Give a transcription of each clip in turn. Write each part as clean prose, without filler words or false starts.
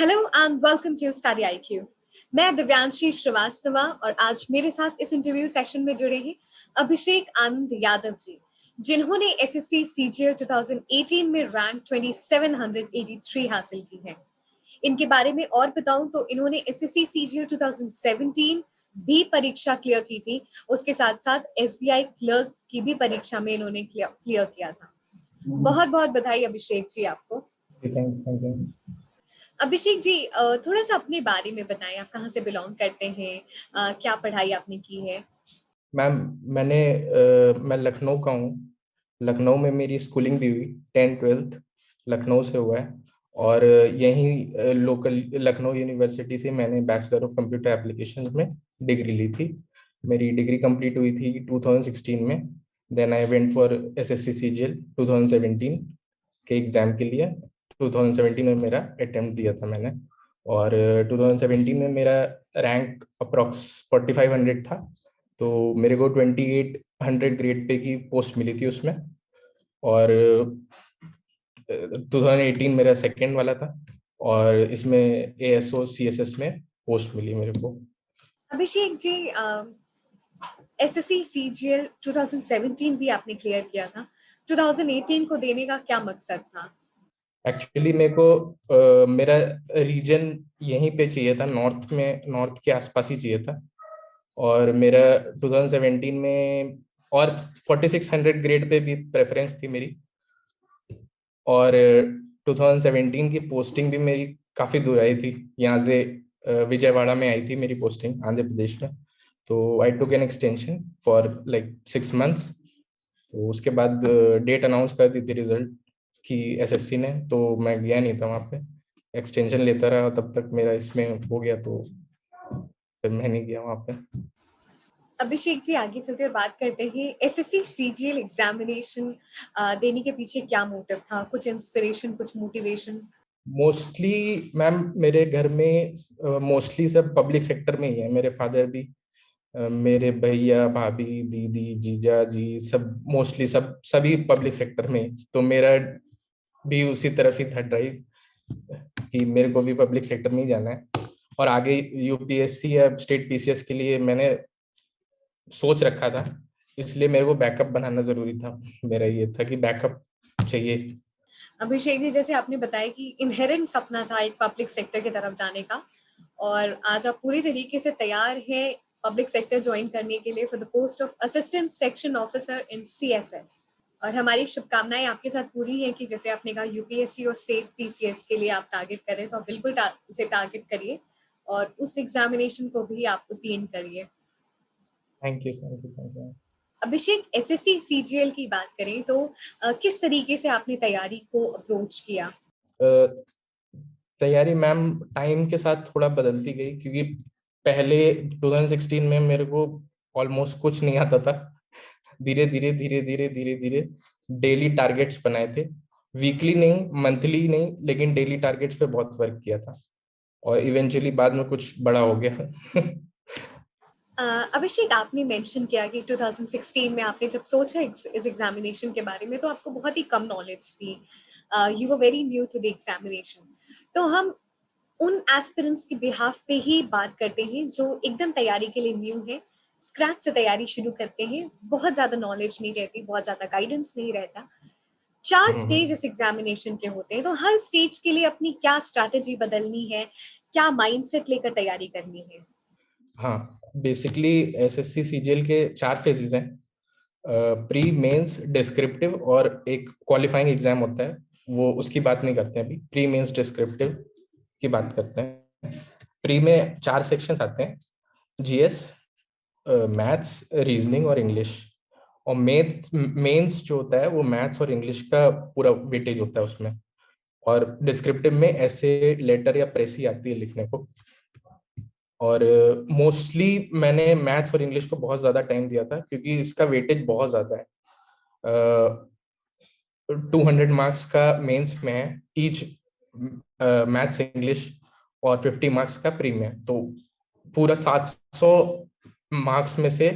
Hello and welcome to Study IQ. मैं दिव्यांशी श्रीवास्तवा और आज मेरे साथ इस इंटरव्यू सेशन में जुड़े हैं अभिषेक आनंद यादव जी, जिन्होंने एसएससी सीजीएल 2018 में रैंक 2783 हासिल की है। इनके बारे में और बताऊं तो इन्होंने एसएससी सीजीएल 2017 भी परीक्षा क्लियर की थी। उसके साथ साथ एसबीआई क्लर्क की भी परीक्षा में इन्होंने क्लियर किया था। बहुत बहुत बधाई अभिषेक जी आपको। Thank you. अभिषेक जी, थोड़ा सा अपने बारे में बताएं, आप कहाँ से बिलोंग करते हैं, क्या पढ़ाई आपने की है? मैम, मैं लखनऊ का हूँ। लखनऊ में मेरी स्कूलिंग भी हुई, 10th-12th लखनऊ से हुआ है। और यहीं लोकल लखनऊ यूनिवर्सिटी से मैंने बैचलर ऑफ कंप्यूटर एप्लीकेशन में डिग्री ली थी। मेरी डिग्री कंप्लीट हुई थी 2016 में। Then I went for SSC CGL 2017 के एग्ज़ाम के लिए। 2017 में मेरा अटेम्प्ट दिया था मैंने। और 2017 में मेरा रैंक अप्रॉक्स 4500 था। तो मेरे को 2800 ग्रेड पे की पोस्ट मिली थी उसमें। और 2018 मेरा सेकंड वाला था। और इसमें एएसओ सीएसएस में पोस्ट मिली मेरे को। अभिषेक जी, एसएससी सीजीएल 2017 भी आपने क्लियर किया था, 2018 को देने का क्या मकसद था? एक्चुअली मेरे को मेरा रीजन यहीं पे चाहिए था, नॉर्थ में, नॉर्थ के आसपास ही चाहिए था। और मेरा 2017 में और 4600 ग्रेड पे भी प्रेफरेंस थी मेरी। और 2017 की पोस्टिंग भी मेरी काफ़ी दूर आई थी यहाँ से। विजयवाड़ा में आई थी मेरी पोस्टिंग, आंध्र प्रदेश में। तो I took an extension for like 6 months। तो उसके बाद डेट अनाउंस कर दी थी रिजल्ट की एसएससी ने, तो मैं गया नहीं था वहाँ पे। एक्सटेंशन लेता रहा तब तक मेरा इसमें हो गया, तो फिर मैं नहीं गया वहाँ पे। अभिषेक जी, आगे चलते हुए बात करते हैं एसएससी सीजीएल एग्जामिनेशन देने के पीछे क्या मोटिव था, कुछ इंस्पिरेशन, कुछ मोटिवेशन? मोस्टली मैम, मेरे घर में मोस्टली सब पब्लिक सेक्टर में ही है। मेरे फादर भी, मेरे भैया, भाभी, दीदी, जीजा जी, सब मोस्टली सभी पब्लिक सेक्टर में। तो मेरा भी उसी तरफ ही था ड्राइव कि मेरे को भी पब्लिक सेक्टर में ही जाना है। और आगे यूपीएससी या स्टेट पीसीएस के लिए मैंने सोच रखा था, इसलिए मेरे को बैकअप बनाना जरूरी था। मेरा ये था कि बैकअप चाहिए। अभिषेक जी, जैसे आपने बताया कि इनहेरेंट सपना था एक पब्लिक सेक्टर की तरफ जाने का, और आज आप पूरी तरीके से तैयार हैं पब्लिक सेक्टर ज्वाइन करने के लिए for the post of assistant section officer in CSS. और हमारी शुभकामनाएं आपके साथ पूरी हैं कि जैसे आपने कहा यूपीएससी और स्टेट पीसीएस के लिए आप टारगेट करें, तो आप बिल्कुल इसे टारगेट करिए और उस एग्जामिनेशन को भी आप उत्तीर्ण करिए। Thank you, thank you, thank you. Abhishek, SSC CGL की बात करें तो किस तरीके से आपने तैयारी को अप्रोच किया? तैयारी मैम टाइम के साथ थोड़ा बदलती गई, क्योंकि पहले 2016 में मेरे को ऑलमोस्ट कुछ नहीं आता था। धीरे धीरे धीरे धीरे धीरे धीरे डेली टारगेट्स बनाए थे। वीकली नहीं, मंथली नहीं, लेकिन डेली टारगेट्स पे बहुत वर्क किया था। और इवेंचुअली बाद में कुछ बड़ा हो गया। अभिषेक, आपने मेंशन किया कि 2016 में आपने जब सोचा इस एग्जामिनेशन के बारे में तो आपको बहुत ही कम नॉलेज थी, you were very new to the examination. तो हम उन एस्पिरेंट्स के बिहाफ पे ही बात करते हैं जो एकदम तैयारी के लिए न्यू है, स्क्रैच से तैयारी शुरू करते हैं, बहुत ज्यादा नॉलेज नहीं रहती, बहुत ज्यादा गाइडेंस नहीं रहता। 4 स्टेज इस एग्जामिनेशन के होते हैं, तो हर स्टेज के लिए अपनी क्या स्ट्रैटेजी बदलनी है, क्या माइंडसेट लेकर तैयारी करनी है? हाँ, बेसिकली एसएससी सीजीएल के 4 फेजेस हैं। प्री, मेंस, डिस्क्रिप्टिव और एक क्वालिफाइंग एग्जाम होता है। वो उसकी बात नहीं करते हैं अभी, प्री, मेंस, डिस्क्रिप्टिव की बात करते हैं। प्री में 4 सेक्शंस आते हैं: जीएस, मैथ्स, रीजनिंग और इंग्लिश। और मेंस मेंस जो होता है वो मैथ्स और इंग्लिश का पूरा वेटेज होता है उसमें। और डिस्क्रिप्टिव में ऐसे, लेटर या प्रेसी आती है लिखने को। और मोस्टली मैंने मैथ्स और इंग्लिश को बहुत ज़्यादा टाइम दिया था, क्योंकि इसका वेटेज बहुत ज़्यादा है। 200 मार्क्स का मेंस में है ईच, मैथ्स, इंग्लिश। और 50 मार्क्स का प्री में। तो पूरा 700 मार्क्स में से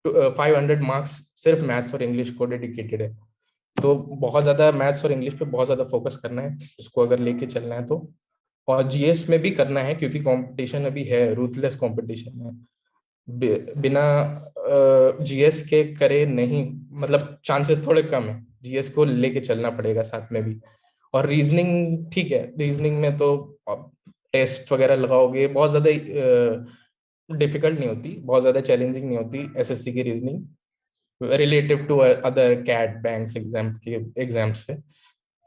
500 मार्क्स सिर्फ मैथ्स और इंग्लिश को डेडिकेटेड है। तो बहुत ज़्यादा मैथ्स और इंग्लिश पे बहुत ज़्यादा फोकस करना है उसको, अगर लेके चलना है तो। और जीएस में भी करना है क्योंकि कंपटीशन अभी है, रूथलेस कंपटीशन है। बिना जीएस के करे नहीं, मतलब चांसेस थोड़े कम है, जीएस को लेके चलना पड़ेगा साथ में भी। और रीजनिंग ठीक है, रीजनिंग में तो टेस्ट वगैरह लगाओगे, बहुत ज्यादा डिफिकल्ट नहीं होती, बहुत ज्यादा चैलेंजिंग नहीं होती एसएससी की reasoning relative to other CAT banks exam के एग्जाम से।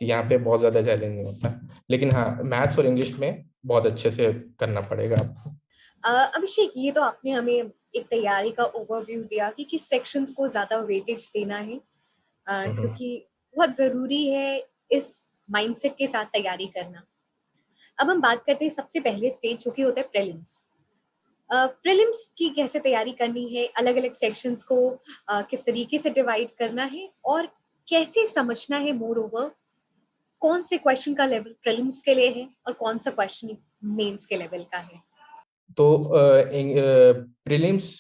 यहाँ पे बहुत ज्यादा चैलेंज नहीं होता, लेकिन हाँ मैथ्स और इंग्लिश में बहुत अच्छे से करना पड़ेगा आपको। अभिषेक, ये तो आपने हमें एक तैयारी का ओवरव्यू दिया कि किस सेक्शंस को ज्यादा वेटेज देना है, हम्म। क्योंकि बहुत जरूरी है इस माइंडसेट के साथ तैयारी करना। अब हम बात करते हैं सबसे पहले स्टेज जो कि होता है प्रीलिम्स। प्रीलिम्स की कैसे तैयारी करनी है, अलग अलग सेक्शंस को किस तरीके से डिवाइड करना है, और कैसे समझना है मोर ओवर कौन से क्वेश्चन का लेवल प्रीलिम्स के लिए है और कौन सा क्वेश्चन मेंस के लेवल का है। तो प्रीलिम्स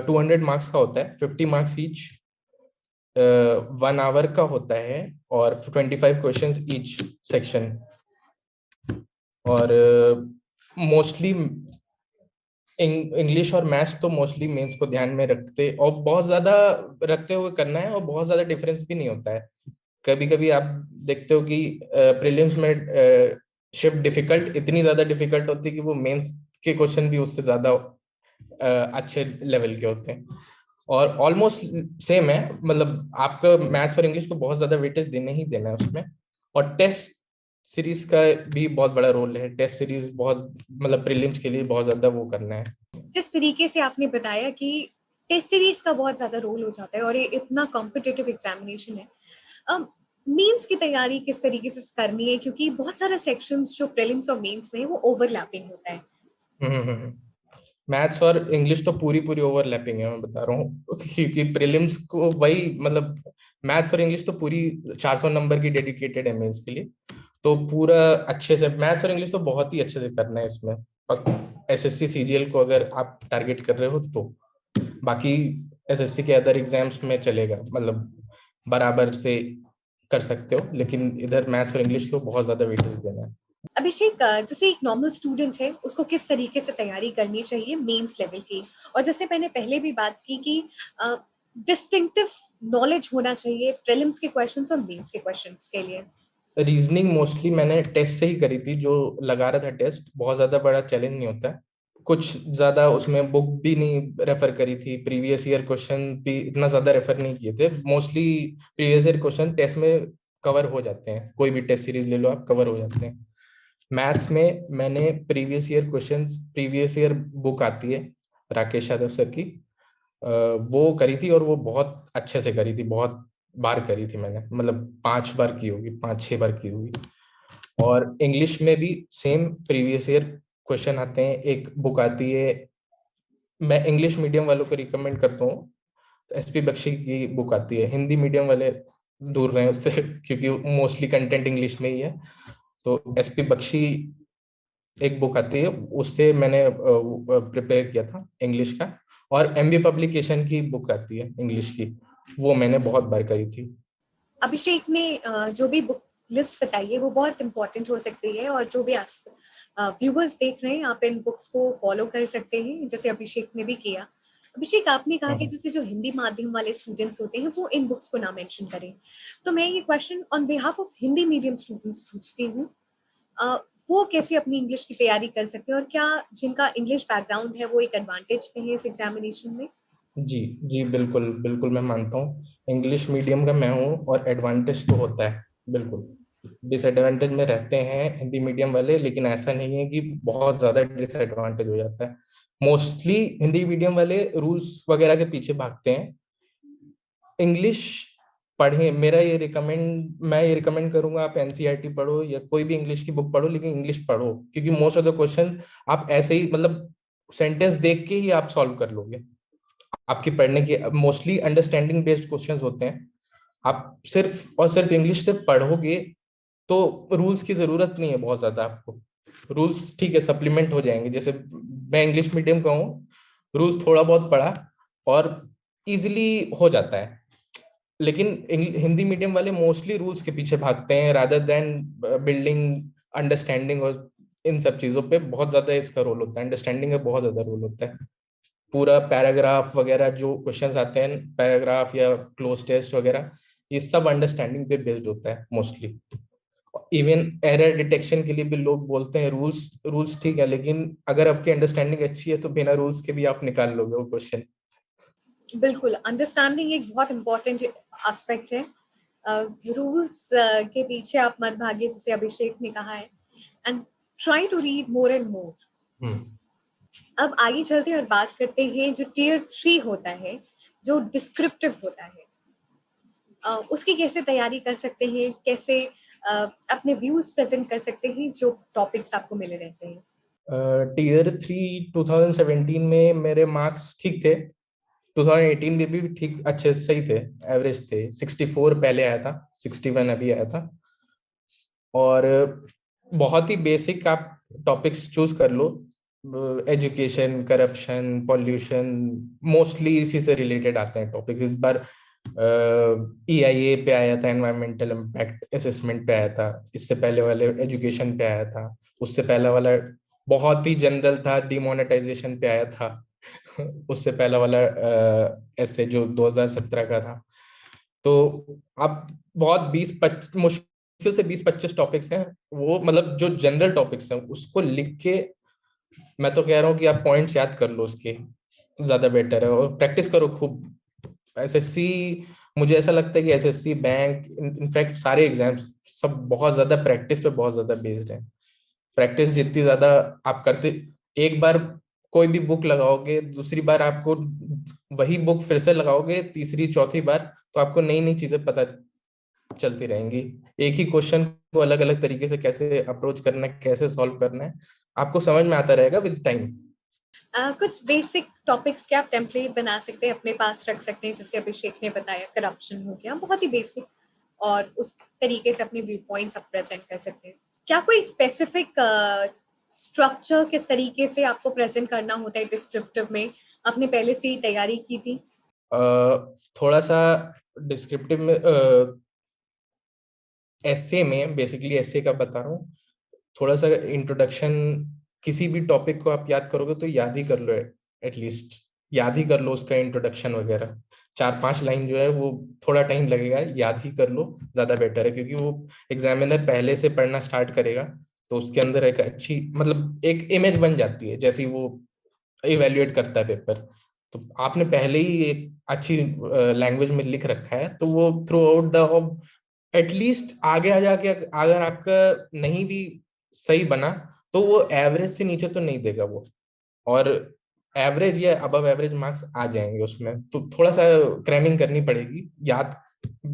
200 मार्क्स का होता है, 50 मार्क्स ईच, 1 आवर का होता है, और 25 क्वेश्चंस ईच सेक्शन। और मोस्टली इंग्लिश और मैथ्स तो मोस्टली मेंस को ध्यान में रखते और बहुत ज्यादा रखते हुए करना है, और बहुत ज्यादा डिफरेंस भी नहीं होता है। कभी कभी आप देखते हो कि प्रीलिम्स में शिफ्ट डिफिकल्ट इतनी ज्यादा डिफिकल्ट होती है कि वो मेंस के क्वेश्चन भी उससे ज्यादा अच्छे लेवल के होते हैं। और ऑलमोस्ट सेम है, मतलब आपका मैथ्स और इंग्लिश को बहुत ज्यादा वेटेज देने ही देना है उसमें। और टेस्ट सीरीज का भी बहुत बड़ा रोल है, टेस्ट सीरीज बहुत, मतलब प्रीलिम्स के लिए बहुत ज्यादा वो करना है। जिस तरीके से आपने बताया कि टेस्ट सीरीज का बहुत ज्यादा रोल हो जाता है और ये इतना कॉम्पिटिटिव एग्जामिनेशन है, अब मेंस की तैयारी किस तरीके से करनी है, क्योंकि बहुत सारा सेक्शंस जो प्रीलिम्स और मेंस में है, वो ओवरलैपिंग होता है। मैथ्स और इंग्लिश तो पूरी पूरी ओवरलैपिंग है, मैं बता रहा हूँ क्योंकि प्रीलिम्स को वही, मतलब मैथ्स और इंग्लिश तो पूरी 400 नंबर की डेडिकेटेड है मेंस के लिए। तो पूरा अच्छे से मैथ्स और इंग्लिश तो बहुत ही अच्छे से करना है इसमें। एसएससी सीजीएल को अगर आप टारगेट कर रहे हो तो बाकी एसएससी के अदर एग्जाम्स में चलेगा, मतलब बराबर से कर सकते हो, लेकिन इधर मैथ्स और इंग्लिश को बहुत ज्यादा वेटेज देना है। अभिषेक, जैसे एक नॉर्मल स्टूडेंट है उसको किस तरीके से तैयारी करनी चाहिए मेंस लेवल की, और जैसे मैंने पहले भी बात की कि डिस्टिंक्टिव नॉलेज होना चाहिए प्रीलिम्स के क्वेश्चंस और मेंस के क्वेश्चंस के लिए। रीजनिंग मोस्टली मैंने टेस्ट से ही करी थी, जो लगा रहा था टेस्ट, बहुत ज्यादा बड़ा चैलेंज नहीं होता है। कुछ ज्यादा उसमें बुक भी नहीं रेफर करी थी, प्रीवियस ईयर क्वेश्चन भी इतना ज्यादा रेफर नहीं किए थे। Mostly previous year question test में कवर हो जाते हैं, कोई भी टेस्ट सीरीज ले लो आप, कवर हो जाते हैं। मैथ्स में मैंने previous year question, previous year book आती है राकेश यादव सर की, वो करी थी, और वो बहुत अच्छे से करी थी, बहुत बार करी थी मैंने, मतलब 5 बार की होगी, 5-6 बार की होगी। और इंग्लिश में भी सेम प्रीवियस ईयर क्वेश्चन आते हैं, एक बुक आती है। मैं इंग्लिश मीडियम वालों को रिकमेंड करता हूँ, एसपी बख्शी की बुक आती है। हिंदी मीडियम वाले दूर रहे उससे क्योंकि मोस्टली कंटेंट इंग्लिश में ही है। तो एसपी बख्शी एक बुक आती है, उससे मैंने प्रिपेयर किया था इंग्लिश का। और एमबी पब्लिकेशन की बुक आती है इंग्लिश की, वो मैंने बहुत बार करी थी। अभिषेक ने जो भी बुक लिस्ट बताई है वो बहुत इंपॉर्टेंट हो सकती है, और जो भी व्यूवर्स देख रहे हैं आप इन बुक्स को फॉलो कर सकते हैं जैसे अभिषेक ने भी किया। अभिषेक, आपने कहा कि हाँ। जैसे जो हिंदी माध्यम वाले स्टूडेंट्स होते हैं वो इन बुक्स को ना मेंशन करें, तो मैं ये question on behalf of Hindi medium students पूछती हूँ, अ, वो कैसे अपनी इंग्लिश की तैयारी कर सकते हैं, और क्या जिनका इंग्लिश बैकग्राउंड है वो एक एडवांटेज में है इस एग्जामिनेशन में। जी जी, बिल्कुल बिल्कुल, मैं मानता हूँ इंग्लिश मीडियम का मैं हूँ, और एडवांटेज तो होता है बिल्कुल। डिसएडवांटेज में रहते हैं हिंदी मीडियम वाले, लेकिन ऐसा नहीं है कि बहुत ज्यादा डिसएडवांटेज हो जाता है। मोस्टली हिंदी मीडियम वाले रूल्स वगैरह के पीछे भागते हैं। इंग्लिश पढ़े, मैं ये रिकमेंड करूंगा, आप एनसीईआरटी पढ़ो या कोई भी इंग्लिश की बुक पढ़ो, लेकिन इंग्लिश पढ़ो, क्योंकि मोस्ट ऑफ द क्वेश्चन आप ऐसे ही, मतलब सेंटेंस देख के ही आप सॉल्व कर लोगे। आपकी पढ़ने की मोस्टली अंडरस्टैंडिंग बेस्ड क्वेश्चंस होते हैं। आप सिर्फ और सिर्फ इंग्लिश से पढ़ोगे तो रूल्स की जरूरत नहीं है बहुत ज्यादा आपको। रूल्स ठीक है, सप्लीमेंट हो जाएंगे, जैसे मैं इंग्लिश मीडियम का हूँ, रूल्स थोड़ा बहुत पढ़ा और इजिली हो जाता है। लेकिन हिंदी मीडियम वाले मोस्टली रूल्स के पीछे भागते हैं, रादर देन बिल्डिंग अंडरस्टैंडिंग और इन सब चीजों पे बहुत ज्यादा इसका रोल होता है, अंडरस्टैंडिंग का बहुत ज्यादा रोल होता है। पूरा पैराग्राफ वगैरह जो क्वेश्चंस आते हैं, पैराग्राफ या क्लोज टेस्ट वगैरह, ये सब अंडरस्टैंडिंग पे बेस्ड होता है मोस्टली। इवन एरर डिटेक्शन के लिए भी लोग बोलते हैं रूल्स, रूल्स ठीक है, लेकिन अगर आपकी अंडरस्टैंडिंग अच्छी है तो बिना रूल्स के भी आप निकाल लोगे वो क्वेश्चन। बिल्कुल, अंडरस्टैंडिंग एक बहुत इंपॉर्टेंट एस्पेक्ट है। रूल्स के पीछे आप मत भागिए, जैसे अभिषेक ने कहा है, and try to read more and more. अब आगे चलते हैं और बात करते हैं जो टियर 3 होता है, जो डिस्क्रिप्टिव होता है, उसकी कैसे तैयारी कर सकते हैं, कैसे अपने व्यूज प्रेजेंट कर सकते हैं जो टॉपिक्स आपको मिले रहते हैं। टीयर 3 2017 में मेरे मार्क्स ठीक थे, 2018 में भी ठीक अच्छे सही थे, एवरेज थे। 64 पहले आया था, 61 अभी आया था। और बहुत ही बेसिक आप टॉपिक्स चूज कर लो, एजुकेशन, करप्शन, पॉल्यूशन, मोस्टली इसी से रिलेटेड आते हैं टॉपिक। इस बार EIA पे आया था, एनवायरमेंटल इम्पैक्ट असेसमेंट पे आया था। इससे पहले वाले एजुकेशन पे आया था। उससे पहले वाला बहुत ही जनरल था, डिमोनेटाइजेशन पे आया था। उससे पहला वाला ऐसे जो 2017 का था। तो आप बहुत 20-25 मुश्किल से 20-25 टॉपिक्स हैं वो, मतलब जो जनरल टॉपिक्स हैं उसको लिख के, मैं तो कह रहा हूँ कि आप पॉइंट्स याद कर लो उसके, ज्यादा बेटर है। और प्रैक्टिस करो खूब। SSC, मुझे ऐसा लगता है कि SSC, बैंक, इनफैक्ट सारे एग्जाम्स सब बहुत ज्यादा प्रैक्टिस पे बहुत ज्यादा बेस्ड है। प्रैक्टिस जितनी ज्यादा आप करते, एक बार कोई भी बुक लगाओगे, दूसरी बार आपको वही बुक फिर से लगाओगे, तीसरी चौथी बार तो आपको नई नई चीजें पता चलती रहेंगी। एक ही क्वेश्चन को अलग अलग तरीके से कैसे अप्रोच करना है, कैसे सॉल्व करना है, आपको समझ में आता रहेगा विद टाइम। कुछ बेसिक टॉपिक्स के आप टेम्पलेट बना सकते हैं, अपने पास रख सकते हैं, जैसे अभिषेक ने बताया करप्शन हो गया, बहुत ही बेसिक, और उस तरीके से अपने व्यू पॉइंट्स आप प्रेजेंट कर सकते हैं। क्या कोई स्पेसिफिक स्ट्रक्चर किस तरीके से आपको प्रेजेंट करना होता है डिस्क्रिप्टिव में, आपने पहले से ही तैयारी की थी? थोड़ा सा डिस्क्रिप्टिव में, एसे में, बेसिकली एसे का बता रहा हूँ। थोड़ा सा इंट्रोडक्शन, किसी भी टॉपिक को आप याद करोगे तो याद ही कर लो, एटलीस्ट याद ही कर लो उसका इंट्रोडक्शन वगैरह। 4-5 लाइन जो है वो थोड़ा टाइम लगेगा, याद ही कर लो, ज्यादा बेटर है। क्योंकि वो एग्जामिनर पहले से पढ़ना स्टार्ट करेगा तो उसके अंदर एक अच्छी, मतलब एक इमेज बन जाती है जैसे वो इवेल्युएट करता है पेपर। तो आपने पहले ही एक अच्छी लैंग्वेज में लिख रखा है तो वो थ्रू आउट द, एटलीस्ट आगे आ जाके अगर आपका नहीं भी सही बना तो वो एवरेज से नीचे तो नहीं देगा वो, और एवरेज या अबव एवरेज मार्क्स आ जाएंगे उसमें। तो थोड़ा सा क्रैमिंग करनी पड़ेगी, याद,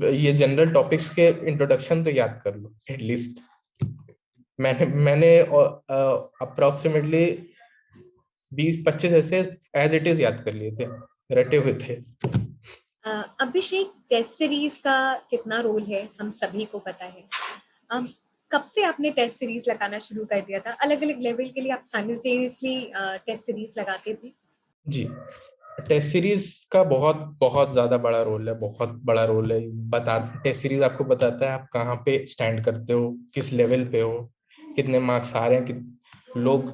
ये जनरल टॉपिक्स के इंट्रोडक्शन तो याद कर लो एटलीस्ट। मैंने मैंने अप्रोक्सीमेटली 20-25 ऐसे एज इट इज याद कर लिए थे, रटे हुए थे। अभिषेक, टेस्ट सीरीज का कितना रोल है हम सभी को पता है। कब से आपने टेस्ट सीरीज लगाना शुरू कर दिया था? अलग अलग लेवल के लिए आप साइमल्टेनियसली टेस्ट सीरीज लगाते थे? जी, टेस्ट सीरीज का बहुत बहुत ज्यादा बड़ा रोल है, बहुत बड़ा रोल है। बता, टेस्ट सीरीज आपको बताता है आप कहाँ पे स्टैंड करते हो, किस लेवल पे हो, कितने मार्क्स आ रहे हैं। लोग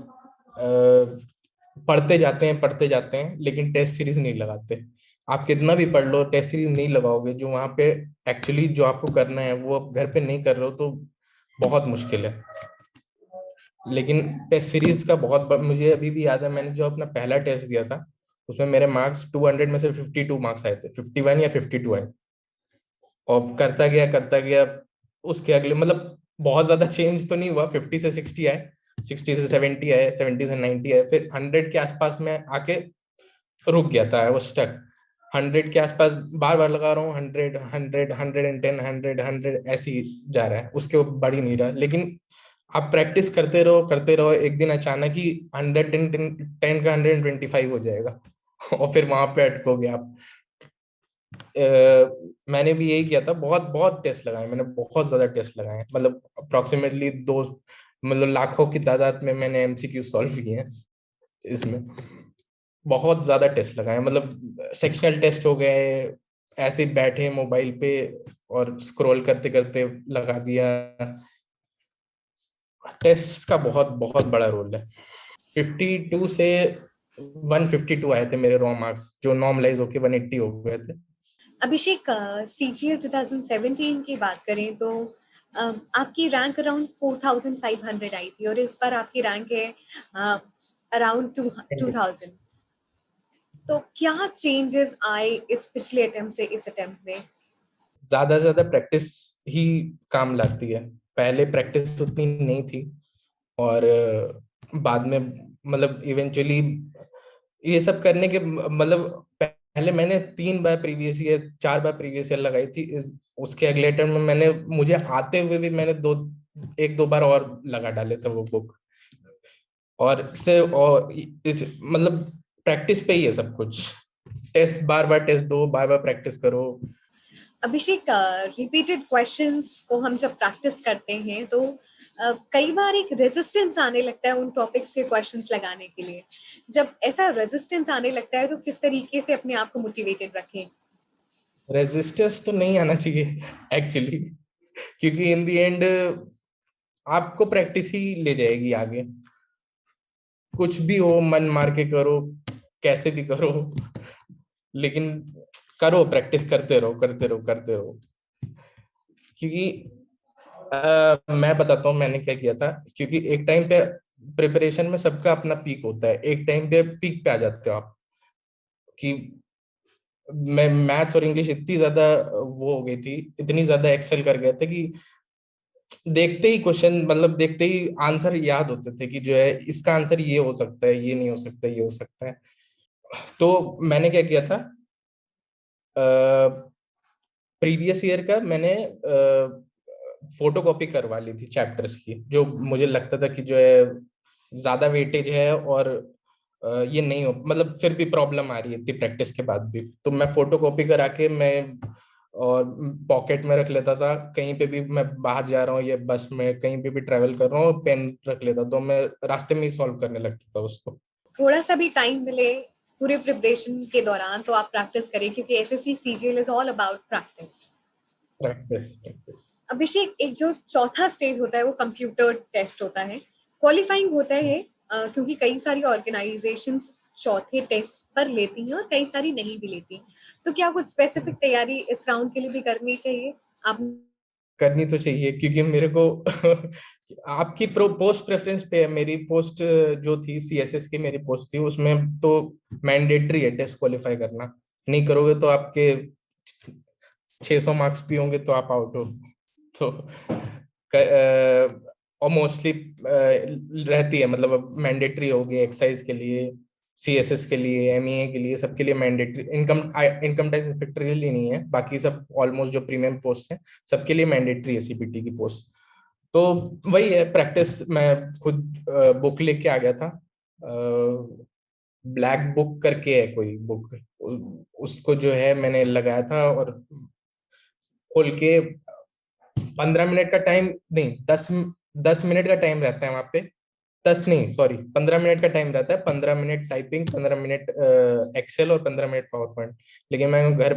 पढ़ते जाते हैं लेकिन टेस्ट सीरीज नहीं लगाते। आप कितना भी पढ़ लो, टेस्ट सीरीज नहीं लगाओगे, जो वहाँ पे एक्चुअली जो आपको करना है वो आप घर पे नहीं कर रहे हो तो बहुत मुश्किल है। लेकिन टेस्ट सीरीज का मुझे अभी भी याद है, मैंने जो अपना पहला टेस्ट दिया था उसमें मेरे मार्क्स 200 में से 52 मार्क्स आए थे, 51 या 52 आए थे। और करता गया, उसके अगले मतलब बहुत ज्यादा चेंज तो नहीं हुआ, 50 से 60 आए, 60 से 70 आए, 70 से 90 आए, फिर 100 के आसपास में आके रुक गया था, वो स्टक। 100 के आसपास बार बार लगा रहा हूँ, 100, 100, 110, 100 ऐसे ही जा रहा है, उसके ऊपर बढ़ ही नहीं रहा। लेकिन आप प्रैक्टिस करते रहो, एक दिन अचानक ही 110 का 125 हो जाएगा। और फिर वहां पे अटकोगे आप। मैंने भी यही किया था, बहुत बहुत टेस्ट लगाए मैंने, बहुत ज्यादा टेस्ट लगाए, मतलब अप्रोक्सीमेटली दो, मतलब लाखों की तादाद में मैंने MCQ सॉल्व किए हैं इसमें। बहुत ज्यादा टेस्ट लगाए, मतलब सेक्शनल टेस्ट हो गए, ऐसे बैठे मोबाइल पे और स्क्रॉल करते करते लगा दिया। टेस्ट का बहुत बहुत बड़ा रोल है। 52 से 152 आए थे मेरे रॉ मार्क्स, जो नॉर्मलाइज होके 180 हो गए थे। अभिषेक, सीजीएल 2017 की बात करें तो आपकी रैंक अराउंड 4500 आई थी और इस बार आपकी रैंक है अराउंड 2000। तो क्या चेंजेस आए इस पिछले अटेम्प्ट से इस अटेम्प्ट में? ज्यादा से ज्यादा प्रैक्टिस ही काम लाती है। पहले प्रैक्टिस उतनी नहीं थी, और बाद में मतलब इवेंचुअली ये सब करने के मतलब पहले मैंने 3 बार प्रीवियस ईयर 4 बार प्रीवियस ईयर लगाई थी। उसके अगले टर्म में मैंने, मुझे आते हुए भी मैंने 1-2 बार और लगा डाले थे वो बुक। और इससे और इस मतलब प्रैक्टिस पे ही है सब कुछ। टेस्ट बार बार टेस्ट दो, बार बार प्रैक्टिस करो। अभिषेक, रिपीटेड क्वेश्चंस को हम जब प्रैक्टिस करते हैं तो कई बार एक रेजिस्टेंस आने लगता है उन टॉपिक्स के क्वेश्चंस लगाने के लिए। जब ऐसा रेजिस्टेंस आने लगता है तो किस तरीके से अपने आप को मोटिवेटेड रखें? रेजिस्टेंस तो नहीं आना चाहिए एक्चुअली, क्योंकि इन द एंड आपको प्रैक्टिस ही ले जाएगी आगे। कुछ भी हो, मन मार के करो, कैसे भी करो, लेकिन करो, प्रैक्टिस करते रहो करते रहो करते रहो। क्योंकि मैं बताता हूँ मैंने क्या किया था। क्योंकि एक टाइम पे प्रिपरेशन में सबका अपना पीक होता है, एक टाइम पे पीक पे आ जाते हो आप। कि मैं मैथ्स और इंग्लिश इतनी ज्यादा वो हो गई थी, इतनी ज्यादा एक्सेल कर गए थे कि देखते ही क्वेश्चन, मतलब देखते ही आंसर याद होते थे कि जो है इसका आंसर ये हो सकता है, ये नहीं हो सकता, ये हो सकता है। तो मैंने क्या किया था, प्रीवियस ईयर का मैंने फोटो कॉपी करवा ली थी चैप्टर्स की, जो मुझे लगता था कि जो है ज्यादा वेटेज है, और ये नहीं हो, मतलब फिर भी प्रॉब्लम आ रही है इतनी प्रैक्टिस के बाद भी। तो मैं फोटो कॉपी करा के मैं और पॉकेट में रख लेता था। कहीं पे भी मैं बाहर जा रहा हूँ या बस में कहीं पे भी ट्रेवल कर रहा हूँ, पेन रख लेता, तो मैं रास्ते में ही सॉल्व करने लगता था उसको। थोड़ा सा भी टाइम मिले पूरे प्रिपरेशन के दौरान तो आप प्रैक्टिस करें, क्योंकि SSC CGL is all about practice. Practice practice. Abhishek, एक जो चौथा स्टेज होता है वो कंप्यूटर टेस्ट होता है। क्वालिफाइंग होता है क्योंकि कई सारी ऑर्गेनाइजेशंस चौथे टेस्ट पर लेती हैं और कई सारी नहीं भी लेती। तो क्या कुछ स्पेसिफिक तैयारी इस राउंड के लिए भी करनी चाहिए आप? करनी तो चाहिए, क्योंकि मेरे को आपकी पोस्ट प्रेफरेंस पे है। मेरी पोस्ट जो थी सीएसएस की मेरी पोस्ट थी, उसमें तो मैंडेटरी है टेस्ट क्वालिफाई करना। नहीं करोगे तो आपके 600 मार्क्स भी होंगे तो आप आउट हो। तो और मोस्टली रहती है, मतलब मैंडेटरी होगी एक्साइज के लिए, सीएसएस के लिए, एमईए के लिए, सबके लिए mandatory. Income income tax inspector के लिए नहीं है, बाकी सब ऑलमोस्ट जो प्रीमियम पोस्ट है सबके लिए मैंडेटरी है सीपीटी की पोस्ट। तो वही है प्रैक्टिस। मैं खुद बुक लेके आ गया था, ब्लैक बुक करके है कोई बुक, उसको जो है मैंने लगाया था, और खोल के 15 मिनट का टाइम, नहीं 10 मिनट का टाइम रहता है वहां पे। 10 नहीं, सॉरी, 15 मिनट का टाइम रहता है। 15 मिनट टाइपिंग, 15 मिनट एक्सेल, और 15 मिनट पावर पॉइंट। लेकिन मैं घर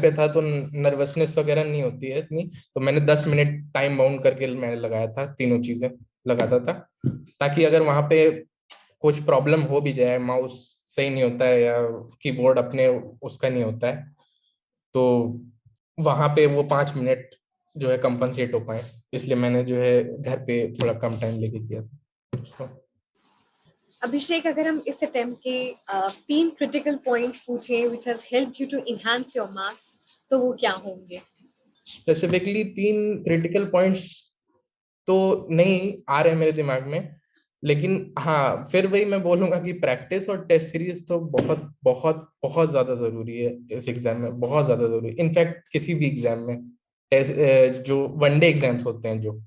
पे था तो नर्वसनेस वगैरह नहीं होती है इतनी। तो मैंने 10 मिनट टाइम बाउंड करके मैंने लगाया था, तीनों चीजें लगाता था, ताकि अगर वहां पे कुछ प्रॉब्लम हो भी जाए, माउस सही नहीं होता है या कीबोर्ड अपने उसका नहीं होता है, तो वहां पे वो 5 मिनट जो है कंपनसेट हो पाए। इसलिए मैंने जो है घर पे थोड़ा कम टाइम लेके किया था। अभिषेक, अगर हम इस अटेम्प्ट के 3 क्रिटिकल पॉइंट्स पूछें which has helped you to enhance your marks, तो वो क्या होंगे? स्पेसिफिकली 3 क्रिटिकल पॉइंट्स तो नहीं आ रहे मेरे दिमाग में, लेकिन हाँ, फिर वही मैं बोलूंगा कि प्रैक्टिस और टेस्ट सीरीज तो बहुत बहुत बहुत ज्यादा जरूरी है इस एग्जाम में, बहुत ज्यादा जरूरी। इनफैक्ट किसी भी एग्जाम में टेस्ट, जो वनडे एग्जाम्स होते हैं जो,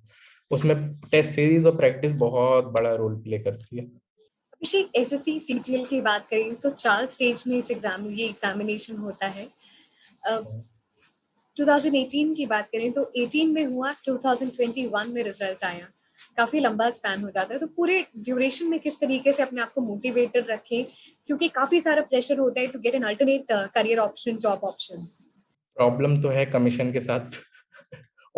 उसमें टेस्ट सीरीज और प्रैक्टिस बहुत बड़ा रोल प्ले करती है। अभिषेक, एसएससी सीजीएल की बात करें तो 4 स्टेज में ये एग्जामिनेशन होता है। 2018 की बात करें तो 18 में हुआ, 2021 में रिजल्ट आया। काफी लंबा स्पैन हो जाता है, तो पूरे ड्यूरेशन में किस तरीके से अपने आप को मोटिवेटेड रखें, क्योंकि काफी सारा प्रेशर होता है to get an alternate career option, job options. Problem तो है कमीशन के साथ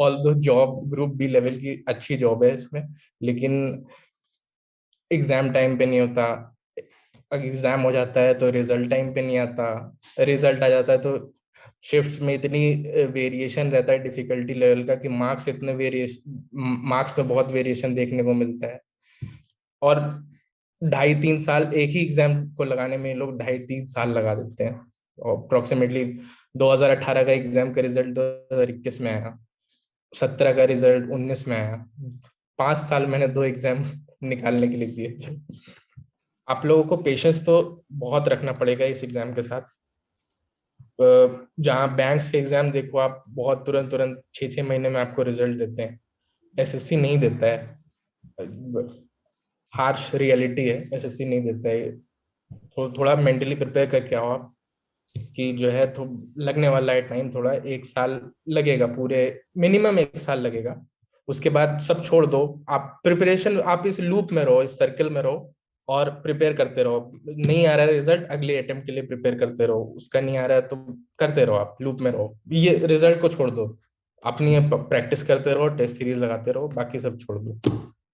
although job group B level की अच्छी जॉब है इसमें, लेकिन एग्जाम टाइम पे नहीं होता। एग्जाम हो जाता है तो रिजल्ट टाइम पे नहीं आता। रिजल्ट आ जाता है तो शिफ्ट्स में इतनी वेरिएशन रहता है डिफिकल्टी लेवल का कि मार्क्स इतने वेरिएशन, मार्क्स में बहुत वेरिएशन देखने को मिलता है। और 2.5-3 साल एक ही एग्जाम को लगाने में ये लोग 2.5-3 साल लगा देते हैं। और अप्रोक्सीमेटली 2018 का एग्जाम का रिजल्ट 2021 में आया, 17 का रिजल्ट 19 में आया। 5 साल मैंने 2 एग्जाम निकालने के लिए दिए थे। आप लोगों को पेशेंस तो बहुत रखना पड़ेगा इस एग्जाम के साथ। जहाँ बैंक्स के एग्जाम देखो आप, बहुत तुरंत तुरंत 6-6 महीने में आपको रिजल्ट देते हैं, एसएससी नहीं देता है। हार्श रियलिटी है, एसएससी नहीं देता है। थोड़ा मेंटली प्रिपेयर करके आओ आप, कि जो है तो लगने वाला है टाइम, थोड़ा 1 साल लगेगा, पूरे मिनिमम 1 साल लगेगा। उसके बाद सब छोड़ दो, आप प्रिपरेशन, आप इस लूप में रहो, इस सर्कल में रहो और प्रिपेयर करते रहो। नहीं आ रहा है रिजल्ट, अगले अटेम्प्ट के लिए प्रिपेयर करते रहो। उसका नहीं आ रहा है तो करते रहो, आप लूप में रहो, ये रिजल्ट को छोड़ दो। अपनी प्रैक्टिस करते रहो, टेस्ट सीरीज लगाते रहो, बाकी सब छोड़ दो।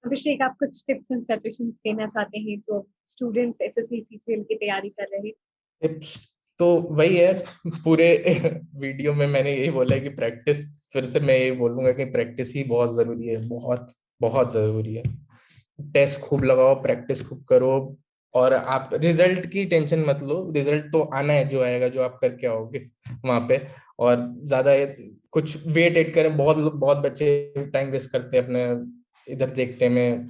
अभिषेक, आप कुछ टिप्स एंड सजेशंस देना चाहते हैं जो स्टूडेंट्स एसएससी सीजीएल की तैयारी कर रहे हैं? टिप्स तो वही है, पूरे वीडियो में मैंने यही बोला है कि प्रैक्टिस, फिर से मैं यही बोलूंगा कि प्रैक्टिस ही बहुत जरूरी है, बहुत बहुत जरूरी है। टेस्ट खूब लगाओ, प्रैक्टिस खूब करो। और आप रिजल्ट की टेंशन मत लो, रिजल्ट तो आना है, जो आएगा, जो आप करके आओगे वहां पे। और ज्यादा कुछ वेट एट करें, बहुत बहुत बच्चे टाइम वेस्ट करते हैं अपने इधर देखने में,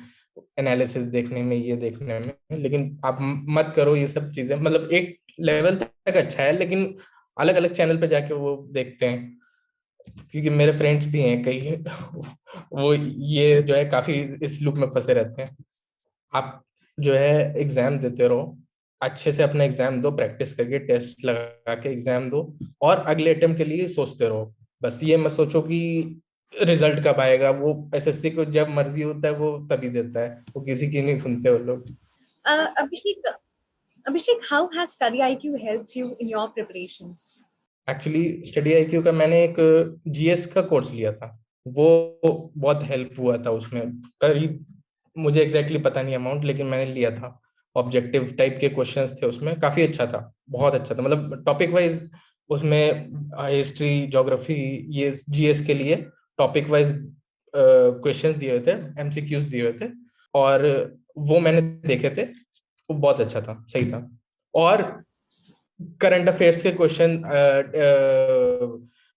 एनालिसिस देखने में, ये देखने में। लेकिन आप मत करो ये सब चीजें, मतलब एक लेवल तक अच्छा है, लेकिन अलग अलग चैनल पे जाके वो देखते हैं, क्योंकि मेरे फ्रेंड्स भी हैं कई वो ये जो है काफी इस लूप में फंसे रहते हैं। आप जो है एग्जाम देते रहो, अच्छे से अपना एग्जाम दो, प्रैक्टिस करके टेस्ट लगा के एग्जाम दो, और अगले अटेम्प्ट के लिए सोचते रहो। बस ये मत सोचो कि रिजल्ट कब आएगा, वो एसएससी को जब मर्जी होता है वो तभी देता है, वो किसी की नहीं सुनते वो लोग। अभिषेक, how has study IQ helped you in your preparations? Actually study IQ का मैंने एक जीएस का कोर्स लिया था, वो बहुत हेल्प हुआ था उसमें। करीब, मुझे एग्जैक्टली पता नहीं अमाउंट, लेकिन मैंने लिया था। ऑब्जेक्टिव टाइप के क्वेश्चंस थे उसमें, काफी अच्छा था, बहुत अच्छा था, मतलब टॉपिक वाइज उसमें हिस्ट्री, ज्योग्राफी, ये जीएस के लिए टॉपिक वाइज क्वेश्चंस दिए हुए थे, एमसीक्यूज दिए हुए थे, और वो मैंने देखे थे। वो बहुत अच्छा था, सही था। और करंट अफेयर्स के क्वेश्चन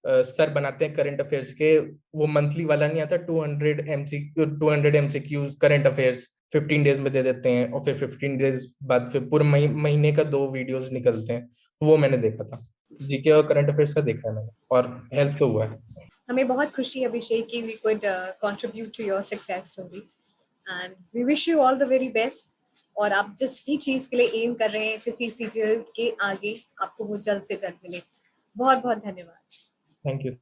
सर बनाते हैं करंट अफेयर्स के, वो मंथली वाला नहीं आता, 200 एमसीक्यूज करंट अफेयर्स 15 डेज में दे देते हैं, और फिर 15 डेज बाद फिर पूरे महीने का 2 वीडियोस निकलते हैं। वो मैंने देखा था, जीके और करंट अफेयर्स का देखा है मैंने, और हेल्प तो हुआ है। हमें बहुत खुशी है अभिषेक कि we could contribute to your success story and we wish you all the very best। और आप जिस भी चीज के लिए एम कर रहे हैं एसएससी सीजीएल के आगे, आपको वो जल्द से जल्द मिले। बहुत बहुत धन्यवाद। Thank you.